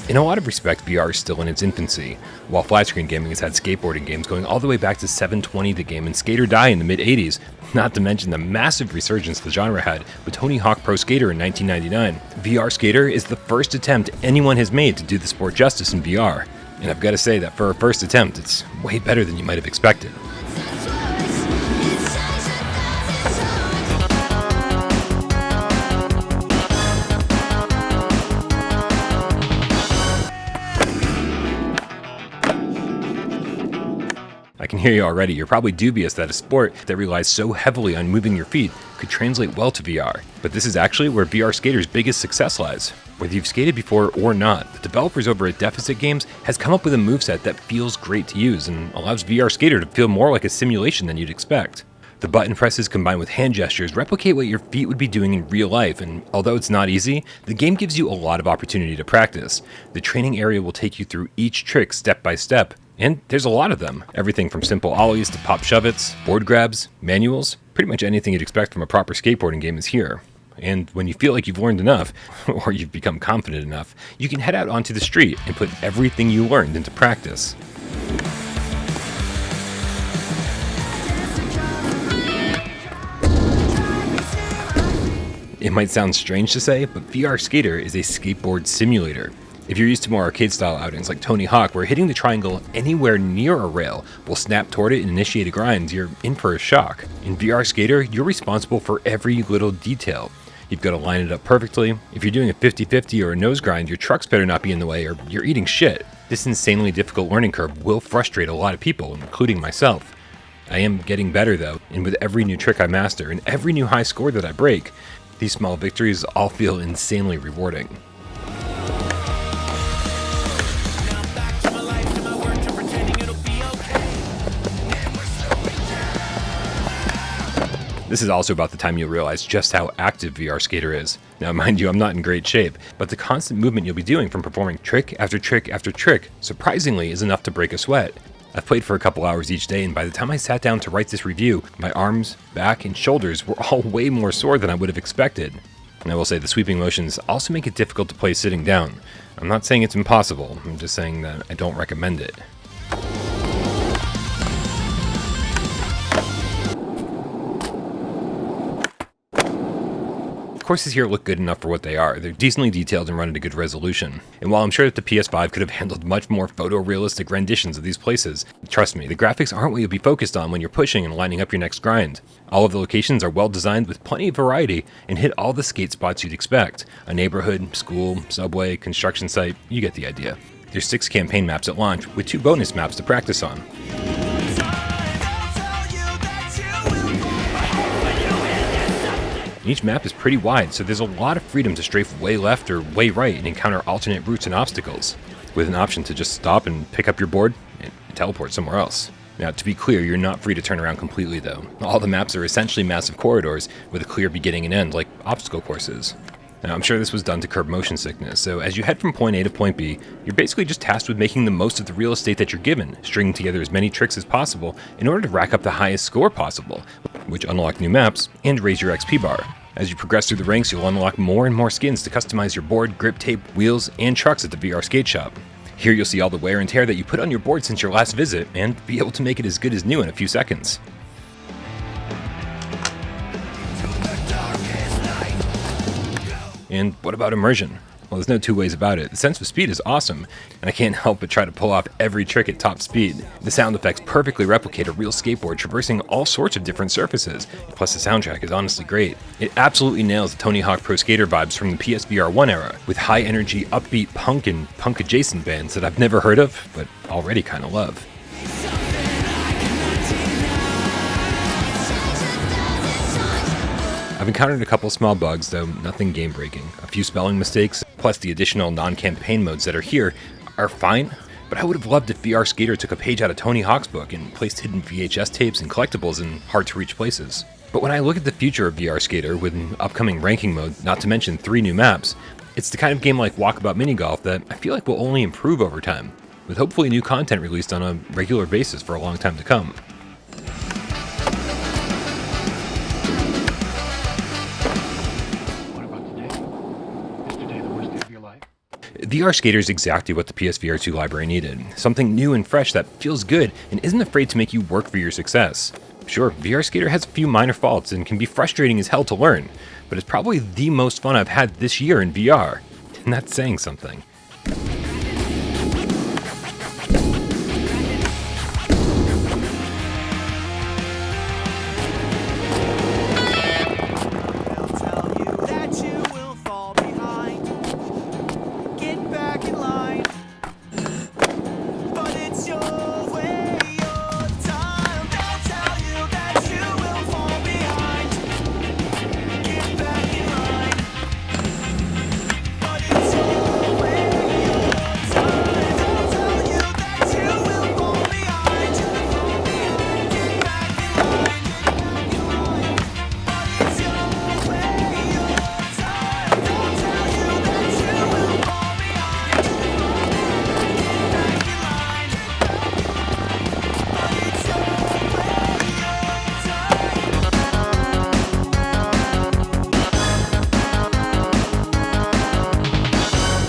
In a lot of respects, VR is still in its infancy. While flat-screen gaming has had skateboarding games going all the way back to 720 the game and Skate or Die in the mid-80s, not to mention the massive resurgence the genre had with Tony Hawk Pro Skater in 1999, VR Skater is the first attempt anyone has made to do the sport justice in VR. And I've got to say that for a first attempt, it's way better than you might have expected. I can hear you already. You're probably dubious that a sport that relies so heavily on moving your feet could translate well to VR. But this is actually where VR Skater's biggest success lies. Whether you've skated before or not, the developers over at Deficit Games has come up with a moveset that feels great to use and allows VR Skater to feel more like a simulation than you'd expect. The button presses combined with hand gestures replicate what your feet would be doing in real life, and although it's not easy, the game gives you a lot of opportunity to practice. The training area will take you through each trick step by step, and there's a lot of them. Everything from simple ollies to pop shove-its, board grabs, manuals, pretty much anything you'd expect from a proper skateboarding game is here. And when you feel like you've learned enough, or you've become confident enough, you can head out onto the street and put everything you learned into practice. It might sound strange to say, but VR Skater is a skateboard simulator. If you're used to more arcade-style outings like Tony Hawk, where hitting the triangle anywhere near a rail will snap toward it and initiate a grind, you're in for a shock. In VR Skater, you're responsible for every little detail. You've got to line it up perfectly. If you're doing a 50-50 or a nose grind, your trucks better not be in the way or you're eating shit. This insanely difficult learning curve will frustrate a lot of people, including myself. I am getting better though, and with every new trick I master and every new high score that I break, these small victories all feel insanely rewarding. This is also about the time you'll realize just how active VR Skater is. Now mind you, I'm not in great shape, but the constant movement you'll be doing from performing trick after trick after trick, surprisingly is enough to break a sweat. I've played for a couple hours each day, and by the time I sat down to write this review, my arms, back, and shoulders were all way more sore than I would have expected. And I will say the sweeping motions also make it difficult to play sitting down. I'm not saying it's impossible, I'm just saying that I don't recommend it. Courses here look good enough for what they are. They're decently detailed and run at a good resolution. And while I'm sure that the PS5 could have handled much more photorealistic renditions of these places, trust me, the graphics aren't what you'll be focused on when you're pushing and lining up your next grind. All of the locations are well designed with plenty of variety and hit all the skate spots you'd expect. A neighborhood, school, subway, construction site, you get the idea. There's 6 campaign maps at launch with 2 bonus maps to practice on. Each map is pretty wide, so there's a lot of freedom to strafe way left or way right and encounter alternate routes and obstacles, with an option to just stop and pick up your board and teleport somewhere else. Now, to be clear, you're not free to turn around completely though. All the maps are essentially massive corridors with a clear beginning and end, like obstacle courses. Now, I'm sure this was done to curb motion sickness, so as you head from point A to point B, you're basically just tasked with making the most of the real estate that you're given, stringing together as many tricks as possible in order to rack up the highest score possible, which unlock new maps and raise your XP bar. As you progress through the ranks, you'll unlock more and more skins to customize your board, grip tape, wheels, and trucks at the VR Skate Shop. Here you'll see all the wear and tear that you put on your board since your last visit, and be able to make it as good as new in a few seconds. And what about immersion? Well, there's no two ways about it. The sense of speed is awesome, and I can't help but try to pull off every trick at top speed. The sound effects perfectly replicate a real skateboard traversing all sorts of different surfaces, plus the soundtrack is honestly great. It absolutely nails the Tony Hawk Pro Skater vibes from the PSVR1 era, with high energy, upbeat punk and punk adjacent bands that I've never heard of, but already kinda love. I've encountered a couple small bugs, though nothing game-breaking. A few spelling mistakes, plus the additional non-campaign modes that are here, are fine, but I would have loved if VR Skater took a page out of Tony Hawk's book and placed hidden VHS tapes and collectibles in hard-to-reach places. But when I look at the future of VR Skater with an upcoming ranking mode, not to mention 3 new maps, it's the kind of game like Walkabout Mini Golf that I feel like will only improve over time, with hopefully new content released on a regular basis for a long time to come. VR Skater is exactly what the PSVR2 library needed. Something new and fresh that feels good and isn't afraid to make you work for your success. Sure, VR Skater has a few minor faults and can be frustrating as hell to learn, but it's probably the most fun I've had this year in VR. And that's saying something.